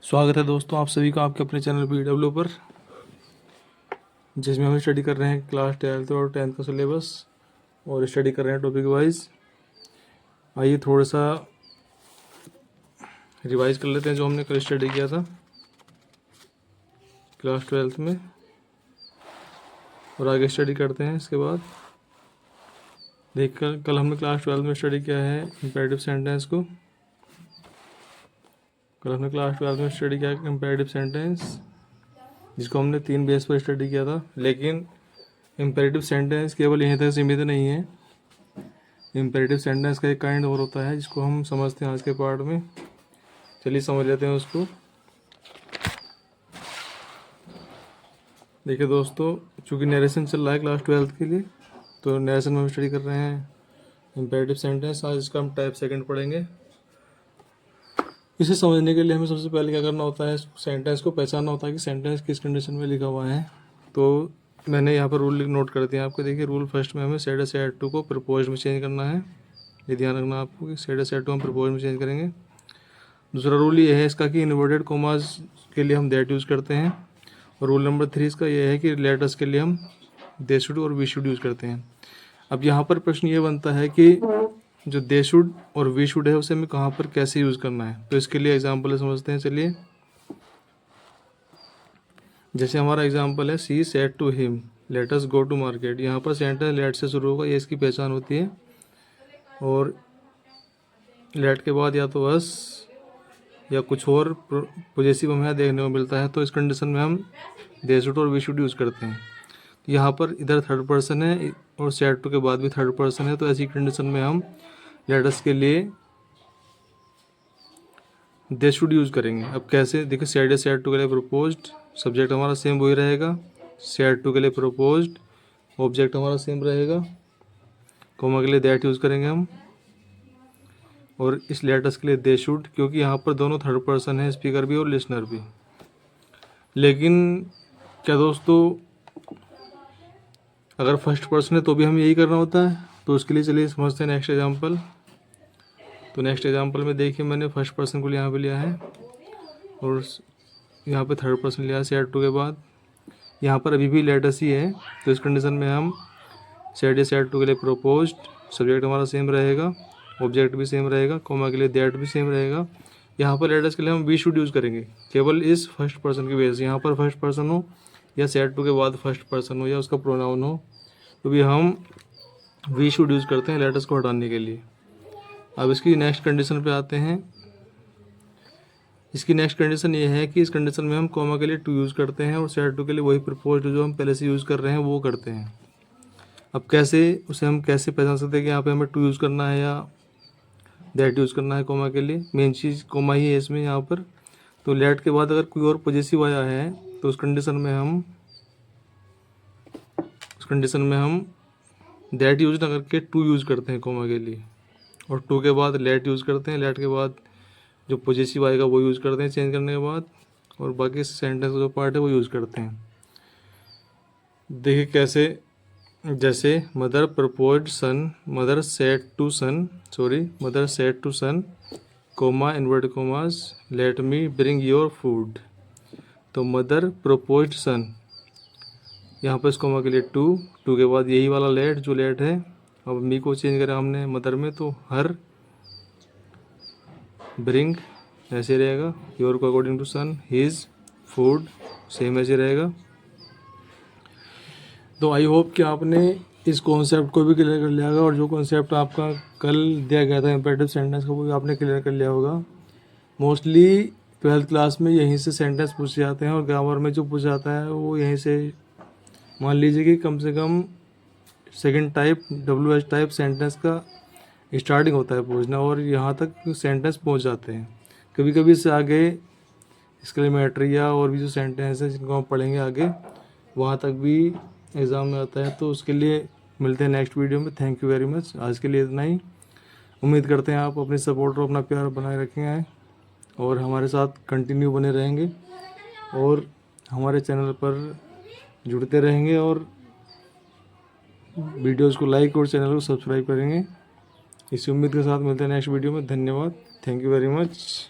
स्वागत है दोस्तों आप सभी का आपके अपने चैनल PW पर, जिसमें हम स्टडी कर रहे हैं क्लास 12th और 10th का सिलेबस और स्टडी कर रहे हैं टॉपिक वाइज। आइए थोड़ा सा रिवाइज कर लेते हैं जो हमने कल स्टडी किया था क्लास 12th में, और आगे स्टडी करते हैं। इसके बाद देखकर कल हमने क्लास 12th में स्टडी किया है इम्पेरेटिव सेंटेंस को। कल हमने क्लास 12th में स्टडी किया इम्पेरेटिव सेंटेंस, जिसको हमने 3 बेस पर स्टडी किया था। लेकिन इम्पेरेटिव सेंटेंस केवल यहीं तक सीमित नहीं है। इम्पेरेटिव सेंटेंस का एक काइंड और होता है जिसको हम समझते हैं आज के पार्ट में। चलिए समझ लेते हैं उसको। देखिए दोस्तों, चूँकि नरेशन चल रहा है क्लास 12th के लिए, तो नरेशन में हम स्टडी कर रहे हैं इम्पेरेटिव सेंटेंस। आज इसका हम टाइप सेकंड पढ़ेंगे। इसे समझने के लिए हमें सबसे पहले क्या करना होता है, सेंटेंस को पहचानना होता है कि सेंटेंस किस कंडीशन में लिखा हुआ है। तो मैंने यहाँ पर रूल नोट कर दिया आपको। देखिए रूल फर्स्ट में हमें सेड सेड टू को प्रपोज में चेंज करना है। ये ध्यान रखना आपको कि सेड सेड टू हम प्रपोज में चेंज करेंगे। दूसरा रूल ये है इसका कि इन्वर्टेड कोमास के लिए हम दैट यूज़ करते हैं। और रूल नंबर 3 इसका ये है कि लेटर्स के लिए हम दे शुड और वी शुड यूज़ करते हैं। अब यहाँ पर प्रश्न ये बनता है कि जो दे शुड और वी शुड है उसे हमें कहाँ पर कैसे यूज़ करना है। तो इसके लिए एग्जाम्पल समझते हैं। चलिए, जैसे हमारा एग्जाम्पल है she said to him let us go to market. यहाँ पर सेंटेंस लेट से शुरू होगा, ये इसकी पहचान होती है। और लेट के बाद या तो अस या कुछ और पॉजेसिव हमें देखने को मिलता है, तो इस कंडीशन में हम दे शुड और वी शुड यूज़ करते हैं। यहाँ पर इधर थर्ड पर्सन है और सेड टू के बाद भी थर्ड पर्सन है, तो ऐसी कंडीशन में हम लेट अस के लिए दे शुड यूज़ करेंगे। अब कैसे, देखिए सेड सेड टू के लिए प्रपोज्ड, सब्जेक्ट हमारा सेम वही रहेगा। सेड टू के लिए प्रपोज्ड, ऑब्जेक्ट हमारा सेम रहेगा। कोमा के लिए दैट यूज़ करेंगे हम। और इस लेटर्स के लिए दे शुड, क्योंकि यहाँ पर दोनों थर्ड पर्सन है, स्पीकर भी और लिसनर भी। लेकिन क्या दोस्तों, अगर फर्स्ट पर्सन है तो भी हमें यही करना होता है। तो उसके लिए चलिए समझते हैं नेक्स्ट एग्जाम्पल। तो नेक्स्ट एग्जाम्पल में देखिए मैंने फर्स्ट पर्सन को यहाँ पे लिया है और यहाँ पे थर्ड पर्सन लिया है सेड टू के बाद। यहाँ पर अभी भी लेटर्स ही है, तो इस कंडीशन में हम सेड टू के लिए प्रोपोज्ड, सब्जेक्ट हमारा सेम रहेगा, ऑब्जेक्ट भी सेम रहेगा, कोमा के लिए दैट भी सेम रहेगा। यहाँ पर लेटर्स के लिए हम वी शुड यूज़ करेंगे, केवल इस फर्स्ट पर्सन की वजह से। यहाँ पर फर्स्ट पर्सन हो या सेड टू के बाद फर्स्ट पर्सन हो या उसका प्रोनाउन हो, तो भी हम वी शुड यूज़ करते हैं लेटर्स को हटाने के लिए। अब इसकी नेक्स्ट कंडीशन पे आते हैं। इसकी नेक्स्ट कंडीशन ये है कि इस कंडीशन में हम कोमा के लिए टू यूज़ करते हैं और सेड टू के लिए वही प्रपोज्ड जो हम पहले से यूज़ कर रहे हैं वो करते हैं। अब कैसे, उसे हम कैसे पहचान सकते हैं कि यहाँ पे हमें टू यूज़ करना है या दैट यूज़ करना है कोमा के लिए। मेन चीज़ कोमा ही है इसमें यहाँ पर। तो लेट के बाद अगर कोई और पॉजेसिव आया है तो उस कंडीशन में हम दैट यूज़ ना करके टू यूज़ करते हैं कोमा के लिए, और टू के बाद लेट यूज़ करते हैं। लेट के बाद जो पॉजेसिव आएगा वो यूज़ करते हैं चेंज करने के बाद, और बाकी सेंटेंस का जो पार्ट है वो यूज़ करते हैं। देखिए कैसे, जैसे mother proposed son, mother said to son comma inverted commas let me bring your food. तो मदर प्रपोज्ड सन, यहाँ पर इस कोमा के लिए टू के बाद यही वाला लेट जो लेट है। अब मी को चेंज करा हमने मदर में, तो हर ब्रिंग ऐसे रहेगा, योर को according to son, his food same ऐसे रहेगा। तो आई होप कि आपने इस कॉन्सेप्ट को भी क्लियर कर लिया होगा, और जो कॉन्सेप्ट आपका कल दिया गया था इम्पेरेटिव सेंटेंस का वो भी आपने क्लियर कर लिया होगा। मोस्टली 12th क्लास में यहीं से सेंटेंस पूछे जाते हैं, और ग्रामर में जो पूछा जाता है वो यहीं से, मान लीजिए कि कम से कम second type WH type sentence का स्टार्टिंग होता है पूछना, और यहाँ तक सेंटेंस पहुँच जाते हैं। कभी कभी इससे आगे एक्सक्लेमेटरी या और भी जो सेंटेंस है जिनको हम पढ़ेंगे आगे, वहाँ तक भी एग्ज़ाम में आता है। तो उसके लिए मिलते हैं नेक्स्ट वीडियो में। Thank you very much. आज के लिए इतना ही। उम्मीद करते हैं आप अपनी सपोर्ट और अपना प्यार बनाए रखेंगे और हमारे साथ कंटिन्यू बने रहेंगे, और हमारे चैनल पर जुड़ते रहेंगे, और वीडियोज़ को लाइक और चैनल को सब्सक्राइब करेंगे। इसी उम्मीद के साथ मिलते हैं नेक्स्ट वीडियो में। धन्यवाद। Thank you very much.